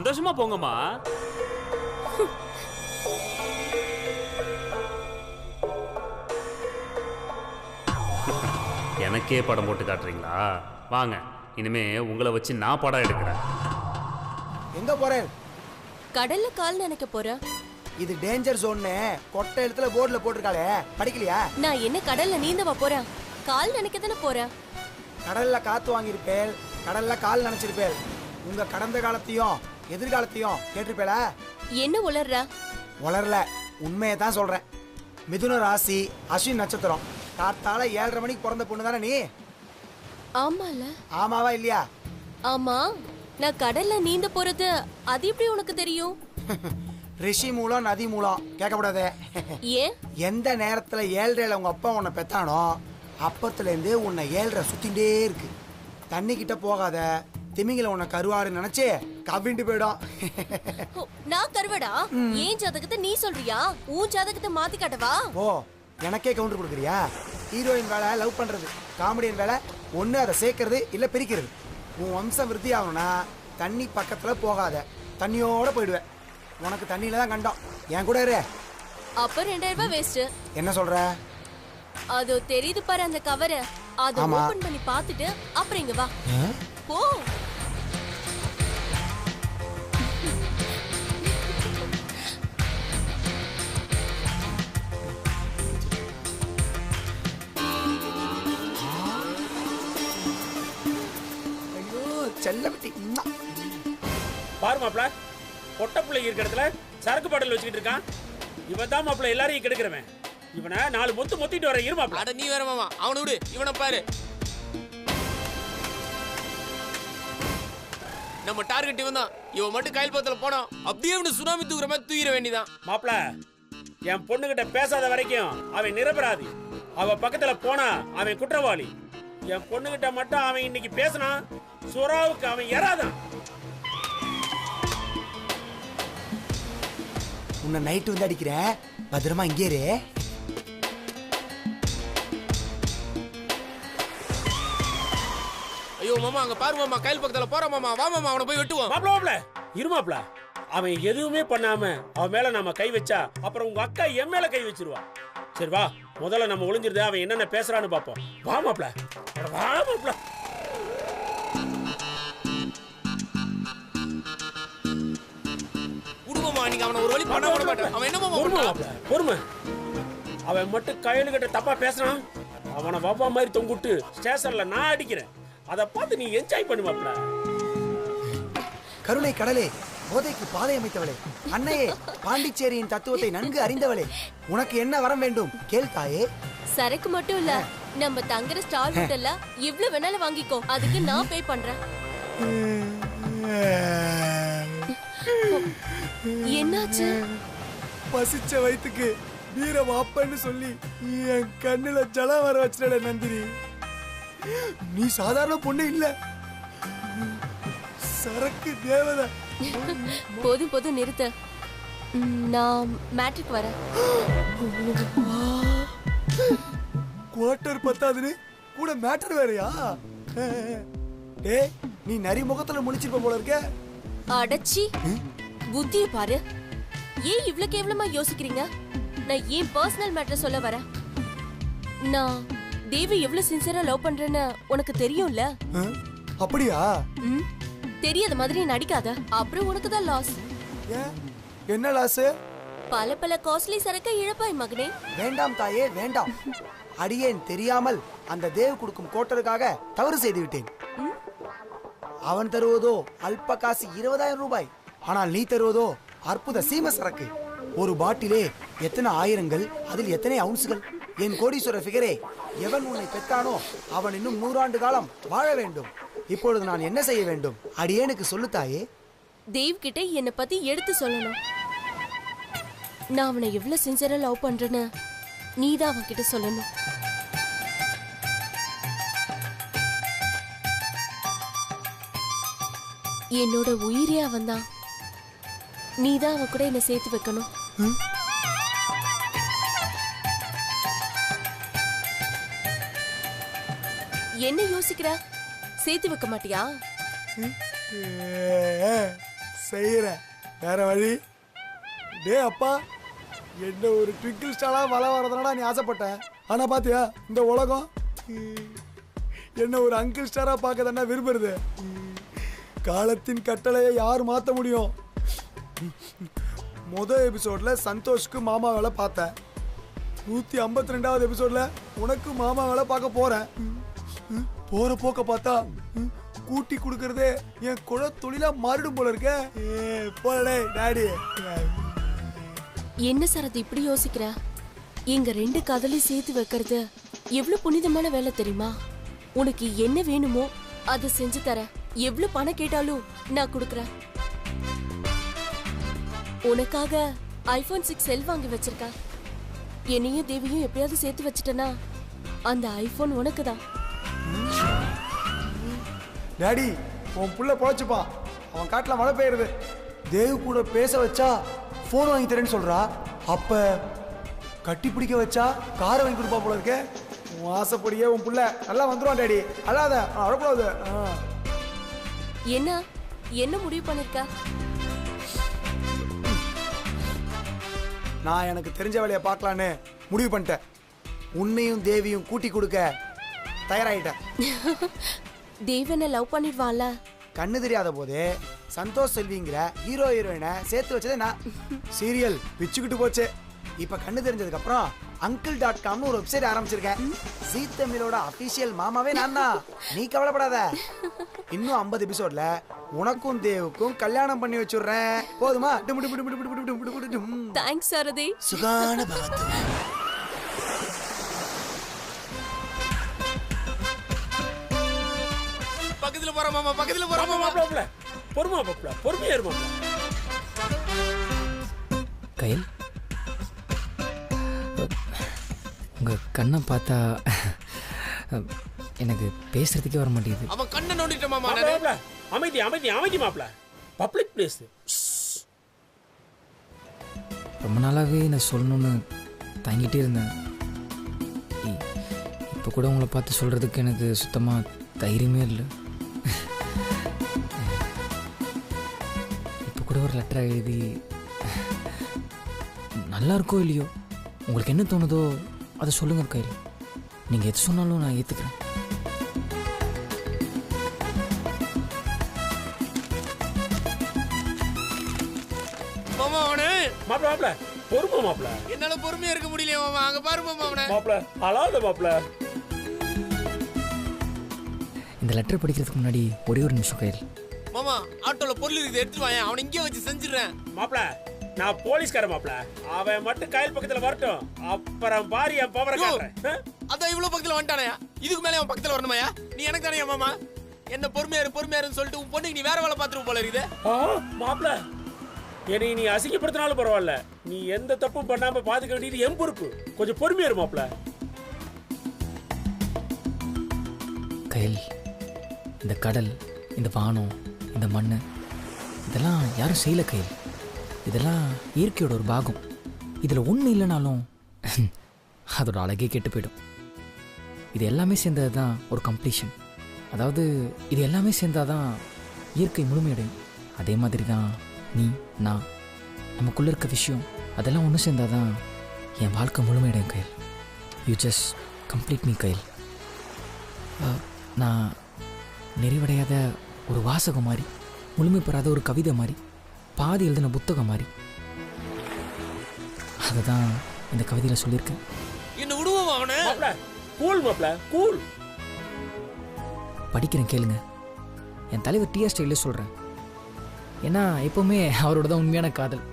சந்தோஷமா போங்கம்மா. எனக்கே படம் போட்டு காட்டுறீங்களா? வாங்க, இனிமே உங்களை வச்சு நான் படம் எடுக்கிறேன். எங்க போறேன்? கடல்ல கால் நினைக்க போறேன். இது டேஞ்சர் ஜோன்னு கொட்டை எழுத்துல போர்டுல போட்டிருக்காளே, படிக்கலையா? நான் என்ன கடல்ல நீந்தவா போறேன்? கால் நினைக்க தானே போறேன். கடல்ல காத்து வாங்கியிருப்பேள், கடல்ல கால் நினைச்சிருப்பேள். உங்க கடந்த காலத்தையும் எதிர்காலத்தையும் கேட்டிருப்பேளா? என்ன உளர்ற? வளரல, உண்மையை தான் சொல்றேன். மிதுன ராசி, அஸ்வின் நட்சத்திரம். காத்தால 7:30 மணிக்கு பிறந்த பொண்ணு தானே நீ? ஆமால. ஆமாவா இல்லையா? ஆமா. நான் கடல்ல நீந்த போறது அது எப்படி உனக்கு தெரியும்? ரிஷி மூலம் நதி மூலம் கேட்கக்கூடாது. ஏன்? எந்த நேரத்துல 7:30 உங்க அப்பா உன்னை பெத்தானோ அப்பத்துல இருந்து உன்னை 7:30 சுத்திண்டே இருக்கு. தண்ணி கிட்ட போகாத, திமிங்கில உன்னை கருவாரு நினைச்சு கவிண்டு போயிடும். நான் கருவடா? ஏன் ஜாதகத்தை நீ சொல்றியா? உன் ஜாதகத்தை மாத்தி காட்டவா? ஓ, எனக்கே கவுண்டர் கொடுக்குறியா? ஹீரோயின் வேலை லவ் பண்றது, காமெடியன் வேலை ஒண்ணு அதை சேர்க்கறது இல்ல பிரிக்கிறது. உன் வம்சம் விருத்தி ஆகணும்னா தண்ணி பக்கத்துல போகாத, தண்ணியோட போயிடுவேன். உனக்கு தண்ணியில தான் கண்டோம், என் கூட இரு. அப்ப 2000 ரூபாய் வேஸ்ட். என்ன சொல்ற? அதோ தெரியுது பாரு அந்த கவரை, அதை ஓபன் பண்ணி பார்த்துட்டு அப்புறம் இங்க வா. போ. செல்லப்பட்டி பாரு மாப்ள, பொட்ட பிள்ளை இருக்கிற இடத்துல சரக்கு பாட்டில் வச்சுக்கிட்டு இருக்கான். இவன் தான் மாப்ள எல்லாரையும் கெடுக்கிறவன். இவனை 4 மொத்து மொத்திட்டு வர இரு மாப்ள. அட நீ வேற மாமா, அவனை விடு, இவனை பாரு. நம்ம டார்கெட் இவன் தான். இவன் மட்டும் கையில் பத்தில போனோம், அப்படியே இவனை சுனாமி தூக்குற மாதிரி தூக்கிட வேண்டியதான். மாப்ள, என் பொண்ணுகிட்ட பேசாத வரைக்கும் அவன் நிரபராதி. அவ பக்கத்துல போனா அவன் குற்றவாளி. என் பொண்ணுகிட்ட மட்டும் அவன் இன்னைக்கு பேசினா சுறாவுக்கு அவன் ஏறாதான். உன்னை நைட்டு வந்து அடிக்கிறேன், பத்திரமா இங்கே இரு. ஐயோ மாமா, அங்க பாரு மாமா, கையில் பக்கத்துல போற மாமா. வா மாமா, அவனை போய் வெட்டுவோம். மாப்ள மாப்ள இரு மாப்ள. அவன் எதுவுமே பண்ணாம அவன் மேல நாம கை வச்சா அப்புறம் உங்க அக்கா என் மேல கை வச்சிருவா. சரி வா, முதல்ல நம்ம ஒளிஞ்சிருந்தா அவன் என்னென்ன பேசுறான்னு பாப்போம். வா மாப்ள, வா மாப்ள. குடும்பமா நீங்க அவனை ஒரு வழி பண்ண விட மாட்டேன். அவன் என்ன மாமா மாப்ள? பொறுமை. அவன் மட்டும் கையில கிட்ட தப்பா பேசுறான், அவனை வப்பா மாதிரி தொங்குட்டு ஸ்டேஷன்ல நான் அடிக்கிறேன். அதை பார்த்து நீ என்ஜாய் பண்ணு மாப்ள. கருணை கடலே, போதைக்கு பாதை அமைத்தவளே, அன்னையே, பாண்டிச்சேரியின் தத்துவத்தை நன்கு அறிந்தவளே, உனக்கு என்ன வரம் வேண்டும் கேள் தாயே. சரக்கு மட்டும் இல்ல, நம்ம தங்குற ஸ்டார் ஹோட்டல்ல இவ்ளோ வேணாலும் வாங்கிக்கோ, அதுக்கு நான் பே பண்றேன். என்னாச்சு? பசிச்ச வயித்துக்கு வீரம் அப்பன்னு சொல்லி என் கண்ணுல ஜலம் வர வச்சிட நந்தினி. நீ சாதாரண பொண்ணு இல்ல, சரக்கு தேவதை. போதும் போதும் நிறுத்த. நான் மேட்ரிக் வரேன். குவார்டர் பத்தாதுன்னு கூட மேட்டர் வேறயா? டேய், நீ நரி முகத்துல முழிச்சிருப்ப போல இருக்க. அடச்சி, புத்திய பாரு. ஏன் இவ்ளோ கேவலமா யோசிக்கிறீங்க? நான் ஏன் பர்சனல் மேட்டர் சொல்ல வரேன். நான் தேவி எவ்வளவு சின்சியரா லவ் பண்றேன்னு உனக்கு தெரியும்ல? அப்படியா? தெரியாத மாதிரி நடிக்காத, அப்புறம் உனக்கு தான் லாஸ். என்ன லாஸ்? பல பல காஸ்ட்லி சரக்கு இழப்பாய் மகனே. வேண்டாம் தாயே, வேண்டாம். அடியேன் தெரியாமல் அந்த தேவ் கொடுக்கும் கோட்டருக்காக தவறு செய்து விட்டேன். அவன் தருவதோ அல்ப காசு 20,000 ரூபாய், ஆனால் நீ தருவதோ அற்புத சீம சரக்கு. ஒரு பாட்டிலே எத்தனை ஆயிரங்கள், அதில் எத்தனை அவுன்ஸ்கள். என் கோடீஸ்வர ஃபிகரே, எவன் உன்னை பெற்றானோ அவன் இன்னும் 100 ஆண்டு காலம் வாழ வேண்டும். இப்பொழுது நான் என்ன செய்ய வேண்டும்? அடியேனுக்கு சொல்லு தாயே. தேவ் கிட்ட என்னை பத்தி எடுத்து சொல்லணும். நான் அவனை எவ்வளவு சின்சியரா லவ் பண்றேன்னு நீதான் அவன் கிட்ட சொல்லணும். என்னோட உயிரே அவன் தான். நீதான் அவன் கூட என்ன சேர்த்து வைக்கணும். என்ன யோசிக்கிற? சேர்த்து வைக்க மாட்டியா? செய்யறேன், வேற வழி. டே அப்பா, என்ன ஒரு ட்விங்கிள் ஸ்டாரா வள வரதுனாடா நீ ஆசைப்பட்ட. ஆனா பாத்தியா இந்த உலகம் என்ன ஒரு அங்கிள் ஸ்டாரா பார்க்க தானே விரும்புறது. காலத்தின் கட்டளையை யார் மாற்ற முடியும்? முதல் எபிசோட்ல சந்தோஷ்க்கு மாமா வேலை பார்த்தேன். 152வது எபிசோட்ல உனக்கு மாமா வேலை பார்க்க போறேன். போற போக்க பார்த்தா கூட்டி கொடுக்கறதே என் குல தொழிலா மாறிடும் போல இருக்க. போடே டாடி. என்ன சார் அது இப்படி யோசிக்கிற? எங்க 2 காதலையும் சேர்த்து வைக்கிறது எவ்வளவு புனிதமான வேலை தெரியுமா? உனக்கு என்ன வேணுமோ அதை செஞ்சு தர. எவ்வளவு பணம் கேட்டாலும் நான் கொடுக்கறேன். உனக்காக ஐபோன் 6 செல் வாங்கி வச்சிருக்கேன். என்னையும் தேவியும் எப்படியாவது சேர்த்து வச்சிட்டனா அந்த ஐபோன் உனக்கு தான். டாடி, உன் புள்ள பொழைச்சுப்பான். அவன் காட்டுல மழை பெய்யுறது. தேவ் கூட பேச வச்சா போன் வாங்கி தரேன்னு சொல்றா. அப்ப கட்டி பிடிக்க வச்சா காரை வாங்கி கொடுப்பா போல இருக்க. உன் ஆசைப்படியே உன் புள்ள நல்லா வந்துருவான் டாடி. அழாத, அழக்கூடாது. என்ன என்ன முடிவு பண்ணிருக்க? நான் எனக்கு தெரிஞ்ச வேலையை பார்க்கலான்னு முடிவு பண்ணிட்டேன். உன்னையும் தேவியும் கூட்டி கொடுக்க தயாராயிட்டேன். தேவனை லவ் பண்ணிடுவான்ல. கண்ணு தெரியாத போதே சந்தோஷ் செல்விங்கிற ஹீரோ ஹீரோயினை சேர்த்து வச்சதே நான். சீரியல் பிச்சுக்கிட்டு போச்சு. இப்ப கண்ணு தெரிஞ்சதுக்கு அப்புறம் uncle.comனு ஒரு வெப்சைட் ஆரம்பிச்சிருக்கேன். ஜீ தமிழோட அபிஷியல் மாமாவே நான் தான். நீ கவலைப்படாத. இன்னும் 50 எபிசோட்ல உனக்கும் தேவுக்கும் கல்யாணம் பண்ணி வச்சுடுறேன். போதுமா? தேங்க்ஸ் சாரதி. சுகான பவத்து. பக்கத்துல போற மாமா, பக்கத்துல போற மாமா. மாப்ள பொறுமா மாப்ள, பொறுமையா இரு மாப்ள. கயல், உங்க கண்ணை பார்த்தா எனக்கு பேசுறதுக்கே வர மாட்டேங்குது. அவன் கண்ணை நோண்டிட்ட மாமா. மாப்ள அமைதி அமைதி அமைதி மாப்ள. Public place. ரொம்ப நாளாவே நான் சொல்லணும்னு தங்கிட்டே இருந்தேன். இப்போ கூட உங்களை பார்த்து சொல்றதுக்கு எனக்கு சுத்தமா தைரியமே இல்லை. இப்போ கூட ஒரு லெட்டர் எழுதி நல்லா இருக்கோ இல்லையோ உங்களுக்கு என்ன தோணுதோ அதை சொல்லுங்க கையில். நீங்கள் எது சொன்னாலும் நான் ஏற்றுக்கிறேன். மாமா அவனு மாப்ள மாப்ள பொறுமா மாப்ள. என்னால பொறுமையா இருக்க முடியல மாமா. அங்க பாரு மாமா அவனை. மாப்ள அழாத மாப்ள. இந்த லெட்டர் படிக்கிறதுக்கு முன்னாடி ஒரே ஒரு நிமிஷம் கையில். மாமா ஆட்டோல பொருள் இருக்குது, எடுத்துட்டு வாங்க. அவனை இங்கே வச்சு செஞ்சிடுறேன். மாப்ள நான் போலீஸ்கார மாப்ள. அவன் மட்டும் கையில் பக்கத்துல வரட்டும், அப்புறம் பாரு என் பவரை காட்டுறேன். அதான் இவ்வளவு பக்கத்துல வந்துட்டானயா, இதுக்கு மேலே அவன் பக்கத்துல வரணுமாயா? நீ எனக்கு தானே மாமா. என்ன பொறுமையாருன்னு சொல்லிட்டு உன் பொண்ணுக்கு நீ வேற வேலை பார்த்துட்டு போல இருக்குது. மாப்ள என்னை நீ அசிங்கப்படுத்தினாலும் பரவாயில்ல, நீ எந்த தப்பும் பண்ணாம பாத்துக்க வேண்டியது என் பொறுப்பு. கொஞ்சம் பொறுமையா இரு மாப்ள. கையில், இந்த கடல், இந்த வானம், இந்த மண், இதெல்லாம் யாரும் செய்யல கையில். இதெல்லாம் இயற்கையோட ஒரு பாகம். இதில் ஒன்று இல்லைனாலும் அதோட அழகே கெட்டு போயிடும். இது எல்லாமே சேர்ந்தது தான் ஒரு கம்ப்ளீஷன். அதாவது இது எல்லாமே சேர்ந்தாதான் இயற்கை முழுமையடையும். அதே மாதிரி தான் நீ, நான், நமக்குள்ளே இருக்க விஷயம் அதெல்லாம் ஒன்று சேர்ந்தாதான் என் வாழ்க்கை முழுமையடையும் கையில். யூ ஜஸ்ட் கம்ப்ளீட் மீ கையில். நான் நிறைவடையாத ஒரு வாசகம் மாதிரி, முழுமை பெறாத ஒரு கவிதை மாதிரி, பாதி எழுதின புத்தகம் மாதிரி. அதை தான் இந்த கவிதையில் சொல்லியிருக்கேன். என்ன விடுவோம் அவனை. மாப்ள கூல் மாப்ள கூல். படிக்கிறேன் கேளுங்க. என் தலைவர் டிஆர் ஸ்டைலே சொல்கிறேன். ஏன்னா எப்போவுமே அவரோட தான் உண்மையான காதல்.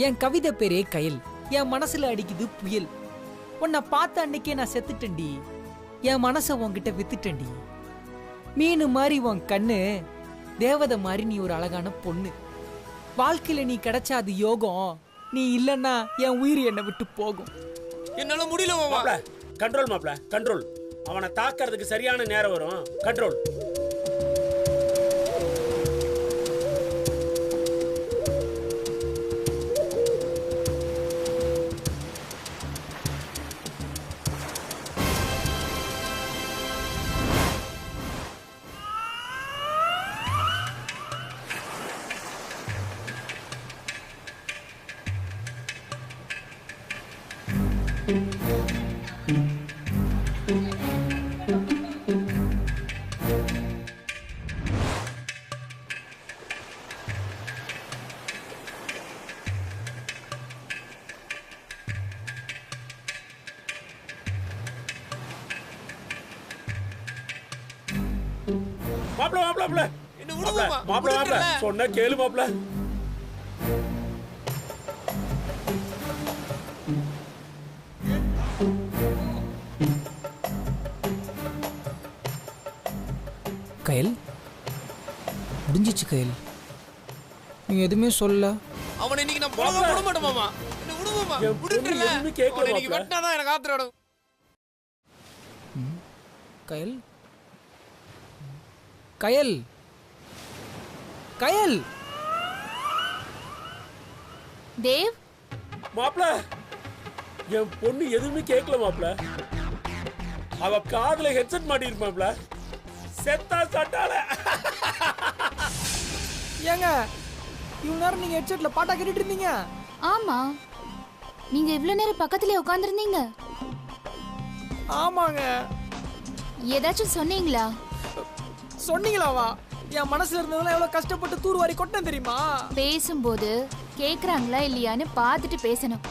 என் கவிதை பேரே கயல், என் மனசில் அடிக்குது புயல். உன்னை பார்த்த அன்னைக்கே நான் செத்துட்டேன்டி, என் மனசை உன்கிட்ட வித்துட்டேன்டி. மீனு மாதிரி உன் கண்ணு, தேவதை மாதிரி நீ ஒரு அழகான பொண்ணு. வாழ்க்கையில நீ கிடைச்ச அது யோகம், நீ இல்லைன்னா என் உயிர் என்னை விட்டு போகும். என்னால முடியல மாமா. மாப்ள கண்ட்ரோல் மாப்ள கண்ட்ரோல். அவனை தாக்கிறதுக்கு சரியான நேரம் வரும். கண்ட்ரோல். மாப்ள மாப்ள மாப்ள என்ன விடுமா மாப்ள மாப்ள சொன்னா கேளு மாப்ள. கயல் முடிஞ்சிச்சு கயல், நீ எதுவுமே சொல்ல. அவனை இன்னைக்கு நான் போக விட மாட்டேன் மாமா. என்ன விடுமா என் பொண்ணு விடுறல எதுவுமே கேட்கல அவனை இன்னைக்கு மாப்ள. வெட்டினாதான் எனக்கு ஆத்திரம். கயல் கயல் கயல் தேவ் மாப்ள என் பொண்ணு எதுவுமே கேட்கல மாப்ள. அவ காதுல ஹெட்செட் மாட்டிருக்கு மாப்ள. செத்தா சட்டால. ஏங்க இவ்வளவு நேரம் நீங்க ஹெட்செட்ல பாட்டா கேட்டுட்டு இருந்தீங்க? ஆமா, நீங்க இவ்வளவு நேரம் பக்கத்துலயே உட்கார்ந்திருந்தீங்க. ஆமாங்க. ஏதாச்சும் சொன்னீங்களா? சொன்னீங்களாவா? என் மனசுல இருந்ததெல்லாம் எவ்வளவு கஷ்டப்பட்டு தூர்வாரி கொட்டேன் தெரியுமா? பேசும்போது கேக்குறாங்களா இல்லையான்னு பார்த்துட்டு பேசணும்.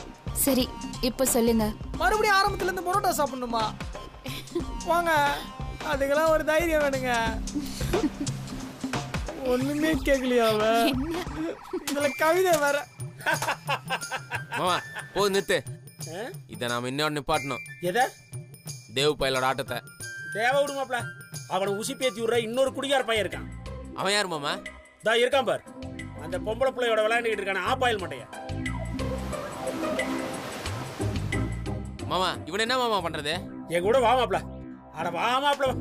சரி, இப்போ சொல்லுங்க. மறுபடியும் ஆரம்பத்துல இருந்து பரோட்டா சாப்பிடணுமா? வாங்க, அதுக்கெல்லாம் ஒரு தைரியம் வேணுங்க. ஒண்ணுமே கேட்கலையாவ? இதுல கவிதை வேற. மாமா போது நிறுத்து. இதை நாம இன்னொரு நிப்பாட்டணும். எதை? தேவ் பையலோட ஆட்டத்தை. தேவ விடு மாப்ள. அவனை உசி பேத்தி விடுற இன்னொரு குடிகார பையன் இருக்கான். அவன் யார் மாமா? தா இருக்கான் பார், அந்த பொம்பளை பிள்ளையோட விளையாண்டுக்கிட்டு இருக்கான ஆப்பாயில் மட்டைய. மாமா இவன் என்ன மாமா பண்றது? என் கூட வா மாப்ள. அட வா மாப்ள.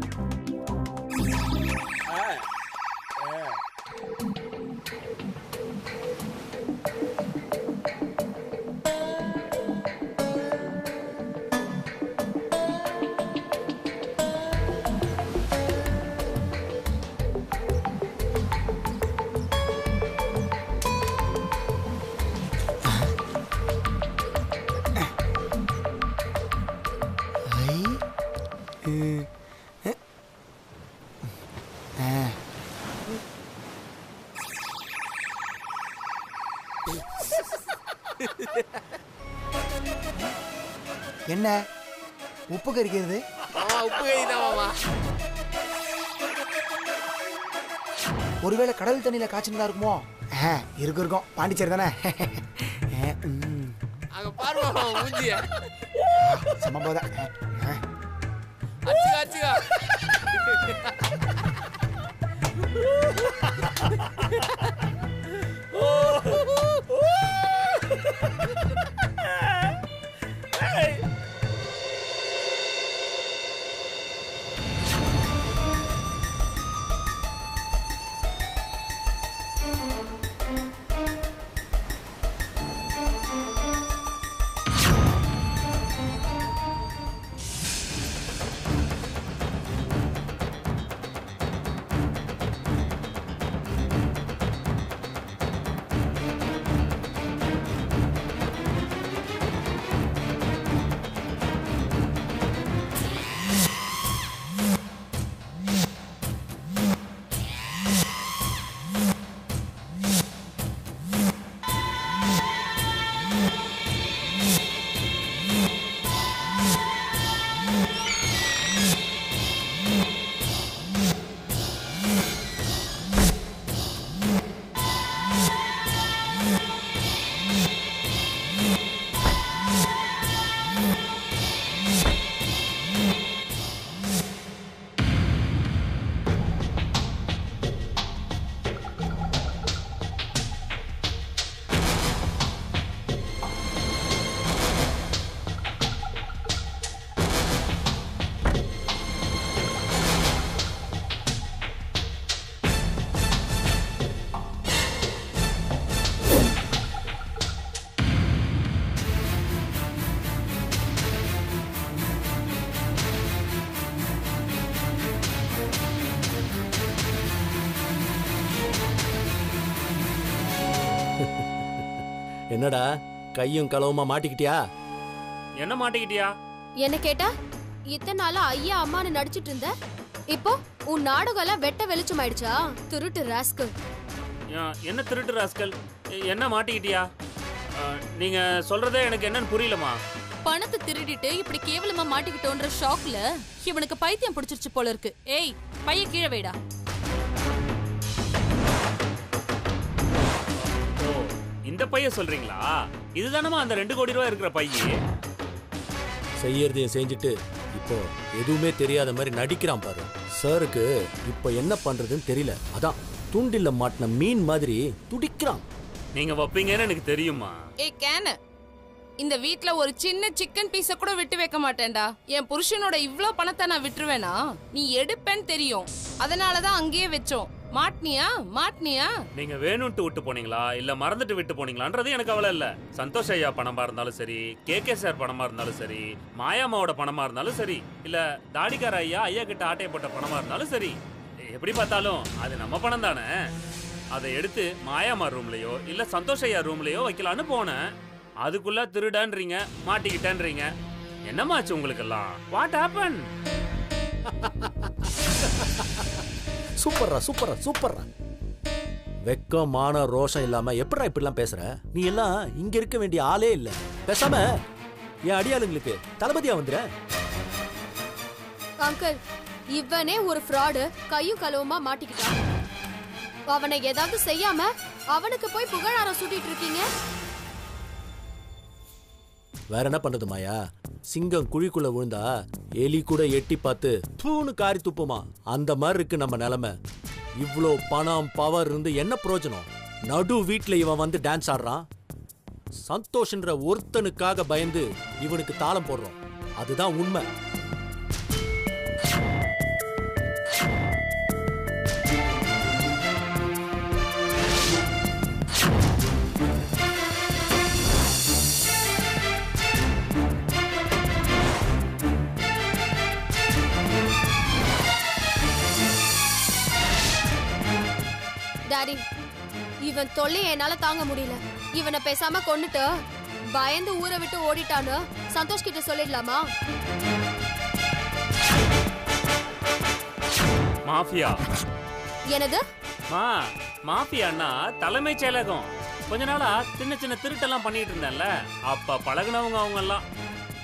என்ன உப்பு கறிக்கிறது? மாமா உப்பு கறிதான் மாமா. ஒருவேளை கடல் தண்ணியில காய்ச்சினதா இருக்குமோ? இருக்கும், பாண்டிச்சேரி தானே. அங்க பாரு மாமா மூஞ்சிய. சமபோதா அச்சுகா அச்சுகா. என்னடா கையும் களவுமா மாட்டிக்கிட்டியா? என்ன மாட்டிக்கிட்டியா? என்ன கேட்டா இத்தனை நாளா ஐயா அம்மான்னு நடிச்சிட்டு இருந்த, இப்போ உன் நாடகம் எல்லாம் வெட்ட வெளிச்சம் ஆயிடுச்சா? திருட்டு ராஸ்கல். என்ன திருட்டு ராஸ்கல்? என்ன மாட்டிக்கிட்டியா? நீங்க சொல்றதே எனக்கு என்னன்னு புரியலமா. பணத்தை திருடிட்டு இப்படி கேவலமா மாட்டிக்கிட்டோன்ற ஷாக்ல இவனுக்கு பைத்தியம் பிடிச்சிருச்சு போல இருக்கு. ஏய், பைய கீழே வைடா. இந்த பைய சொல்றீங்களா? இதுதானமா அந்த 2 கோடி ரூபாய் இருக்கிற பைய? செய்யறதையும் செஞ்சுட்டு இப்போ எதுவுமே தெரியாத மாதிரி நடிக்கிறான் பாரு. சாருக்கு இப்போ என்ன பண்றதுன்னு தெரியல. அதான் தூண்டில்ல மாட்டின மீன் மாதிரி துடிக்கிறான். நீங்க வைப்பீங்கன்னு எனக்கு தெரியுமா? ஏய் கேன, இந்த வீட்ல ஒரு சின்ன சிக்கன் பீஸ கூட விட்டு வைக்க மாட்டேன்டா. என் புருஷனோட இவ்ளோ பணத்தை நான் விட்டுருவேனா? நீ எடுப்பேன்னு தெரியும், அதனாலதான் அங்கேயே வச்சோம். மாட்னியா? நீங்க வேணும்ட்டு விட்டு போனீங்களா இல்ல மறந்துட்டு விட்டு போனீங்களான்றது எனக்கு கவலை இல்ல. சந்தோஷ் ஐயா பணமா இருந்தாலும் சரி, கே சார் பணமா இருந்தாலும் சரி, மாயாமாவோட பணமா இருந்தாலும் சரி, இல்ல தாடிக்கார ஐயா கிட்ட ஆட்டைய போட்ட பணமா இருந்தாலும் சரி, எப்படி பார்த்தாலும் அது நம்ம பணம் தானே. அதை எடுத்து மாயாமா ரூம்லயோ இல்ல சந்தோஷ் ஐயா ரூம்லயோ வைக்கலான்னு போனேன். அதுக்குள்ள திருடன்றீங்க, மாட்டிக்கிட்டேன்றீங்க. என்னமாச்சு உங்களுக்கு எல்லாம்? What happen? சூப்பர்ரா. வெக்கம் மான ரோஷம் இல்லாம எப்படா இப்படிலாம் பேசுற? நீ எல்லாம் இங்க இருக்க வேண்டிய ஆளே இல்ல. பேசாம என் அடியாளுங்களுக்கு தளபதியா வந்துற. அங்கிள், இவனே ஒரு ஃப்ராடு, கையும் களவுமா மாட்டிக்கிட்டான். அவனை ஏதாவது செய்யாம அவனுக்கு போய் புகழாரம் சூட்டிட்டு இருக்கீங்க. வேற என்ன பண்றது மாயா? சிங்கம் குழிக்குள்ள விழுந்தா எலி கூட எட்டி பார்த்து தூணு காரி துப்புமா. அந்த மாதிரி இருக்கு நம்ம நிலைமை. இவ்வளோ பணம் பவர் இருந்து என்ன பிரயோஜனம்? நடு வீட்டுல இவன் வந்து டான்ஸ் ஆடுறான். சந்தோஷ்ன்ற ஒருத்தனுக்காக பயந்து இவனுக்கு தாளம் போடுறோம். அதுதான் உண்மை. டாடி, இவன் தொல்லை என்னால தாங்க முடியல. இவனை பேசாம கொன்னுட்டு பயந்து ஊரை விட்டு ஓடிட்டான்னு சந்தோஷ் கிட்ட சொல்லிடலாமா? மாஃபியா? எனது மாஃபியான்னா தலைமைச் செயலகம். கொஞ்ச நாளா சின்ன திருட்டெல்லாம் பண்ணிட்டு இருந்தேன்ல, அப்ப பழகுனவங்க அவங்க எல்லாம்.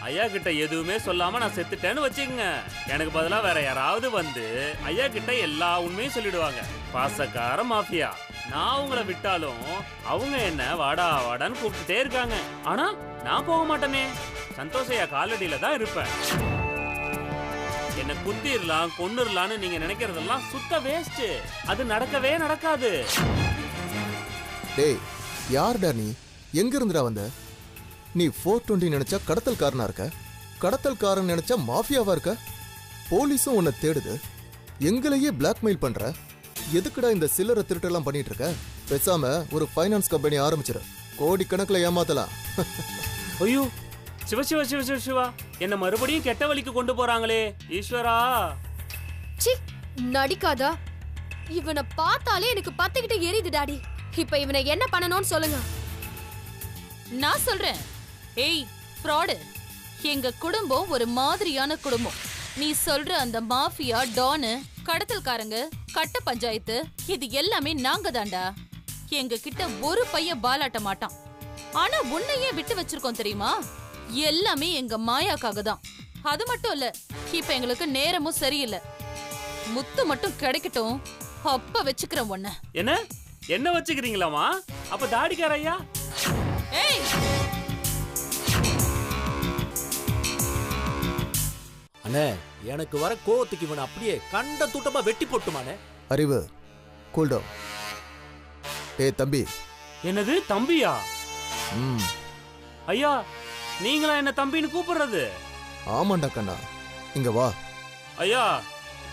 ஐயா கிட்ட எதுவுமே சொல்லாம நான் செத்துட்டேன்னு வச்சுக்கங்க, எனக்கு பதிலா வேற யாராவது வந்து ஐயா கிட்ட எல்லா உண்மையும் சொல்லிடுவாங்க. பாசக்கார மாஃபியா. நான் உங்களை விட்டாலும் அவங்க என்ன வாடான்னு கூப்பிட்டுட்டே இருக்காங்க. ஆனா நான் போக மாட்டேனே. சந்தோஷ் ஐயா காலடியில தான் இருப்பேன். என்ன குத்திரலாம் கொன்னுரலான்னு நீங்க நினைக்கிறதெல்லாம் சுத்த வேஸ்ட். அது நடக்கவே நடக்காது. டேய், யார்டா நீ? எங்க இருந்துடா வந்த? நீ 420 நினைச்சா கடத்தல்காரனா இருக்க, கடத்தல்காரன் நினைச்சா மாஃபியாவா இருக்க. போலீஸும் உன்னை தேடுது, எங்களையே பிளாக்மெயில் பண்ற. எதுக்குடா இந்த சில்லறை திருட்டெல்லாம் பண்ணிட்டு இருக்க? பேசாம ஒரு ஃபைனான்ஸ் கம்பெனி ஆரம்பிச்சிரு, கோடிக்கணக்கில் ஏமாத்தலாம். ஐயோ, சிவா என்ன மறுபடியும் கெட்ட வழிக்கு கொண்டு போறாங்களே ஈஸ்வரா. சி, நடிக்காதா? இவனை பார்த்தாலே எனக்கு பத்துக்கிட்ட எரியுது டாடி. இப்ப இவனை என்ன பண்ணணும்னு சொல்லுங்க. நான் சொல்றேன். ஏய் ஃப்ராடு, எங்க குடும்பம் ஒரு மாதிரியான குடும்பம். நீ சொல்ற அந்த மாஃபியா, டானு, கடத்தல்காரங்க, கட்ட பஞ்சாயத்து, இது எல்லாமே நாங்க தாண்டா. எங்க கிட்ட ஒரு பையன் பாலாட்ட மாட்டான். ஆனா உன்னையே விட்டு வச்சிருக்கோம் தெரியுமா? எல்லாமே எங்க மாயாக்காக தான். அது மட்டும் இல்ல, இப்ப எங்களுக்கு நேரமும் சரியில்லை. முத்து மட்டும் கிடைக்கட்டும், அப்ப வச்சுக்கிறேன் உன்னை. என்ன வச்சுக்கிறீங்களாமா? அப்ப தாடிக்கார ஐயா? ஏய், அண்ணே, எனக்கு வர கோவத்துக்கு இவனை அப்படியே கண்ட தூட்டமா வெட்டி போட்டுமானே. அறிவு, கூல் டவுன். டேய் தம்பி. என்னது தம்பியா? ஐயா, நீங்களா என்ன தம்பின்னு கூப்பிடுறது? ஆமாண்டா கண்ணா, இங்க வா. ஐயா,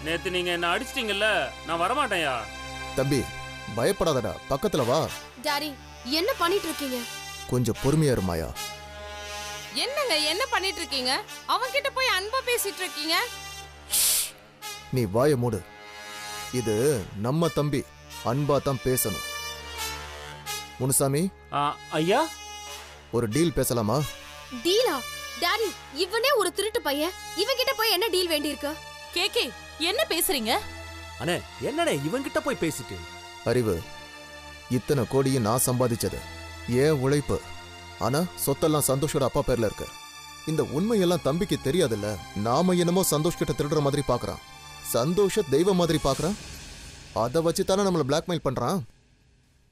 நேத்து நீங்க என்ன அடிச்சிட்டீங்கல்ல, நான் வரமாட்டேன்யா. தம்பி பயப்படாதடா, பக்கத்துல வா. டாடி, என்ன பண்ணிட்டு இருக்கீங்க? கொஞ்சம் பொறுமையா இரு மாயா. என்னங்க என்ன பண்ணிட்டு இருக்கீங்க? அவன் கிட்ட போய் அன்பா பேசிட்டு இருக்கீங்க. நீ வாய மூடு. இது நம்ம தம்பி, அன்பா தான் பேசணும். முனுசாமி ஐயா, ஒரு டீல் பேசலாமா? டீலா? டாடி, இவனே ஒரு திருட்டு பையன், இவன் கிட்ட போய் என்ன டீல் வேண்டி இருக்கு? கேக்கே, என்ன பேசுறீங்க? அண்ணே, என்னடே இவன்கிட்ட போய் பேசிட்டு? அறிவு, இத்தனை கோடியை நான் சம்பாதிச்சது ஏன் உழைப்பு. ஆனா சொத்தெல்லாம் சந்தோஷோட அப்பா பேர்ல இருக்கு. இந்த உண்மையெல்லாம் தம்பிக்கு தெரியாதுல்ல. நாம என்னமோ சந்தோஷ் கிட்ட திருடுற மாதிரி பாக்குறான், சந்தோஷ தெய்வ மாதிரி பாக்குறான். அதை வச்சு தானே நம்மளை பிளாக்மெயில் பண்றான்.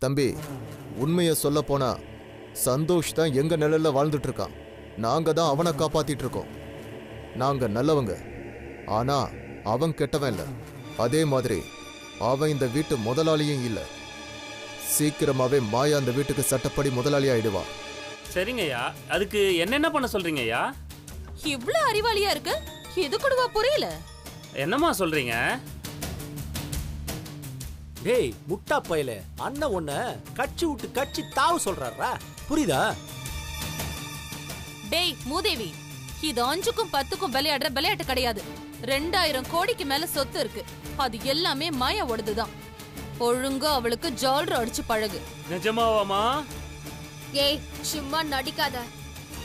தம்பி, உண்மையை சொல்ல போனா சந்தோஷ் தான் எங்க நிழல்ல வாழ்ந்துட்டு இருக்கான். நாங்க தான் அவனை காப்பாத்திட்டு இருக்கோம். நாங்க நல்லவங்க. ஆனா அவன் கெட்டவன் இல்ல. அதே மாதிரி அவன் இந்த வீட்டு முதலாளியும் இல்ல. சீக்கிரமாவே மாயா அந்த வீட்டுக்கு சட்டப்படி முதலாளி ஆயிடுவா. சரிங்க ஐயா, அதுக்கு என்னென்ன பண்ண சொல்றீங்க ஐயா? இவ்ளோ அறிவாளியா இருக்கு, இது கூடவா புரியல? என்னம்மா சொல்றீங்க? டேய் முட்டா பயலே, அண்ணன் உன்ன கட்சி விட்டு கட்சி தாவு சொல்றாரா? புரியுதா? டேய் மூதேவி, இது 5க்கும் 10க்கும் விளையாடுற விளையாட்டு கிடையாது. 2000 கோடிக்கு மேல சொத்து இருக்கு. அது எல்லாமே மாயாவோடதுதான். ஒழுங்கா அவளுக்கு ஜால்ரா அடிச்சு பழகு. நிஜமாவாமா? ஏய் சும்மா நடிக்காத.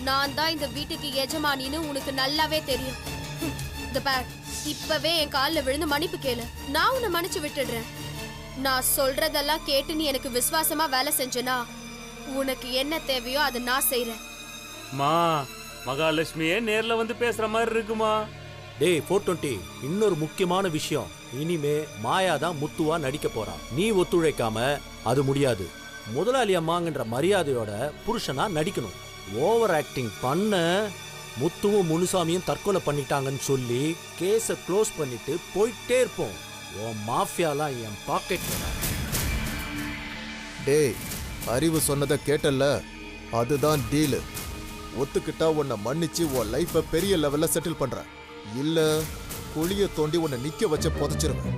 நான் தான் இந்த வீட்டுக்கு எஜமானின்னு உனக்கு நல்லாவே தெரியும். இந்த பார், இப்பவே என் காலில் விழுந்து மன்னிப்பு கேளு. நான் உன்னை மன்னிச்சு விட்டுடுறேன். நான் சொல்றதெல்லாம் கேட்டு நீ எனக்கு விசுவாசமா வேலை செஞ்சனா உனக்கு என்ன தேவையோ அதை நான் செய்யறேன். மா, மகாலட்சுமியே நேர்ல வந்து பேசுற மாதிரி இருக்குமா? டேய் 420, இன்னொரு முக்கியமான விஷயம். இனிமே மாயா தான் முத்துவா நடிக்க போறான். நீ ஒத்துழைக்காம அது முடியாது. முதலாளி அம்மாங்கன்ற மரியாதையோட புருஷனா நடிக்கணும். ஓவர் ஆக்டிங் பண்ண முத்துவும் முனுசாமியும் தற்கொலை பண்ணிட்டாங்கன்னு சொல்லி கேஸை க்ளோஸ் பண்ணிட்டு போயிட்டே இருப்போம். ஓ மாஃபியாலாம் என் பாக்கெட்ல. டேய், அறிவு சொன்னதை கேட்டல்ல, அதுதான் டீலு. ஒத்துக்கிட்டா உன்னை மன்னிச்சு உன் லைஃபை பெரிய லெவல்ல செட்டில் பண்ற. இல்ல குழிய தோண்டி உன்னை நிக்க வச்ச புதைச்சிருவேன்.